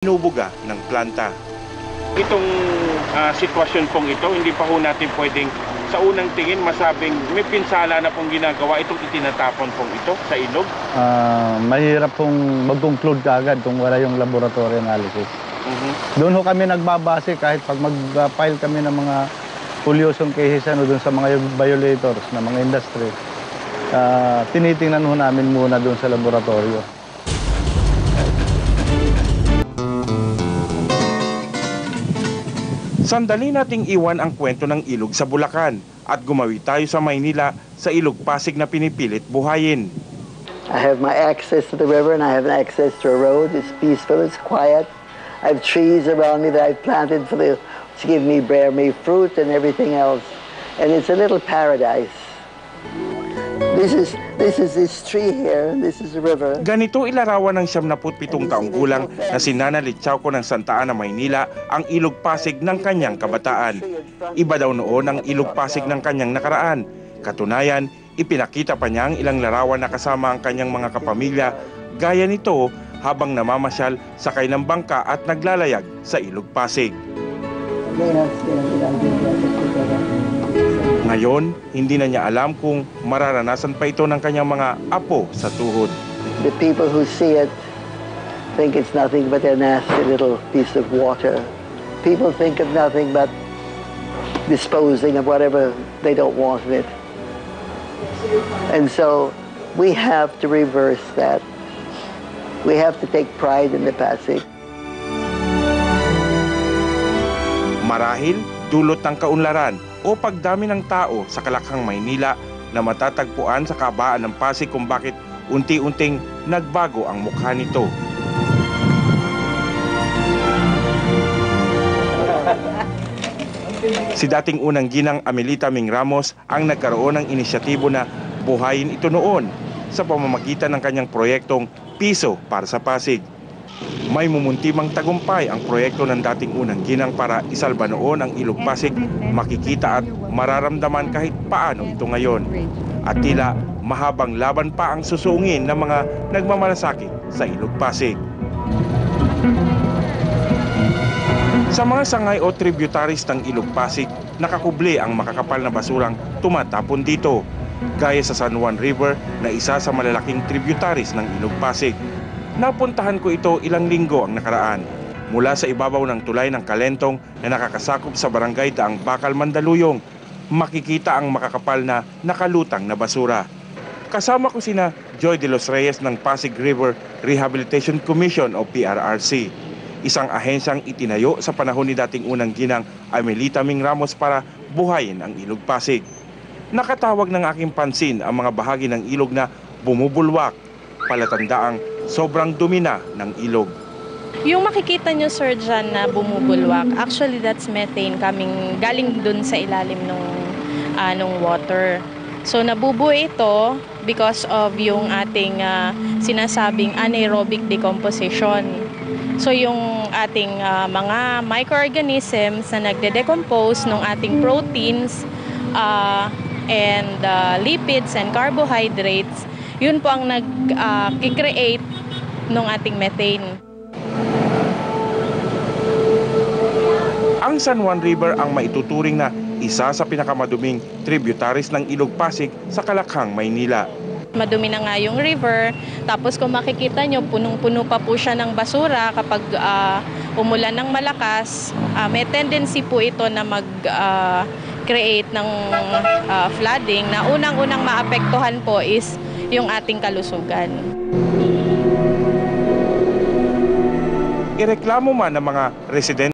binubuga ng planta. Itong sitwasyon pong ito, hindi pa ho natin pwedeng sa unang tingin masabing may pinsala na pong ginagawa itong itinatapon pong ito sa ilog. Mahirap pong mag-conclude agad kung wala yung laboratory analysis. Doon ho kami nagbabase kahit pag mag-file kami ng mga pollution cases doon sa mga violators ng mga industry. Tinitingnan ho namin muna doon sa laboratorio. Sandali nating iwan ang kwento ng ilog sa Bulacan at gumawi tayo sa Maynila sa ilog Pasig na pinipilit buhayin. I have my access to the river and I have an access to a road. It's peaceful, it's quiet. I have trees around me that I've planted to give me, bear me fruit and everything else. And it's a little paradise. This is this tree here, this is the river. Ganito ilarawan ng 77 taong gulang na si Nana Litchauco ng Santa Ana, Maynila ang ilog Pasig ng kanyang kabataan. Iba daw noon ang ilog Pasig ng kanyang nakaraan. Katunayan, ipinakita pa niya ang ilang larawan na kasama ang kanyang mga kapamilya, gaya nito habang namamasyal sakay ng bangka at naglalayag sa ilog Pasig. Ngayon, hindi na niya alam kung mararanasan pa ito ng kanyang mga apo sa tuhod. The people who see it think it's nothing but a nasty little piece of water. People think of nothing but disposing of whatever they don't want of it. And so we have to reverse that. We have to take pride in the Pasig. Marahil, dulot ng kaunlaran o pagdami ng tao sa Kalakhang, Maynila na matatagpuan sa kabaan ng Pasig kung bakit unti-unting nagbago ang mukha nito. Si dating unang ginang Amelita Ming Ramos ang nagkaroon ng inisyatibo na buhayin ito noon sa pamamagitan ng kanyang proyektong Piso para sa Pasig. May mumuntimang tagumpay ang proyekto ng dating unang ginang para isalba noon ang ilog Pasig, makikita at mararamdaman kahit paano ito ngayon. At tila mahabang laban pa ang susungin ng mga nagmamalasakit sa ilog Pasig. Sa mga sangay o tributaries ng ilog Pasig, nakakubli ang makakapal na basurang tumatapon dito, gaya sa San Juan River na isa sa malalaking tributaries ng ilog Pasig. Napuntahan ko ito ilang linggo ang nakaraan. Mula sa ibabaw ng tulay ng Kalentong na nakakasakop sa barangay Daang Bakal, Mandaluyong, makikita ang makakapal na nakalutang na basura. Kasama ko sina Joy de los Reyes ng Pasig River Rehabilitation Commission o PRRC, isang ahensyang itinayo sa panahon ni dating unang ginang Amelita Ming Ramos para buhayin ang ilog Pasig. Nakatawag ng aking pansin ang mga bahagi ng ilog na bumubulwak, palatandaang sobrang dumi na ng ilog. Yung makikita nyo, sir, dyan na bumubulwak, actually that's methane galing dun sa ilalim ng water. So nabubuo ito because of yung ating sinasabing anaerobic decomposition. So yung ating mga microorganisms na nagde-decompose ng ating proteins and lipids and carbohydrates, yun po ang nag-create ng ating methane. Ang San Juan River ang maituturing na isa sa pinakamaduming tributaries ng ilog Pasig sa Kalakhang, Maynila. Madumi na nga yung river, tapos kung makikita nyo, punong-puno pa po siya ng basura kapag umulan ng malakas. May tendency po ito na mag-create ng flooding na unang-unang maapektuhan po is yung ating kalusugan. Ireklamo man ng mga residente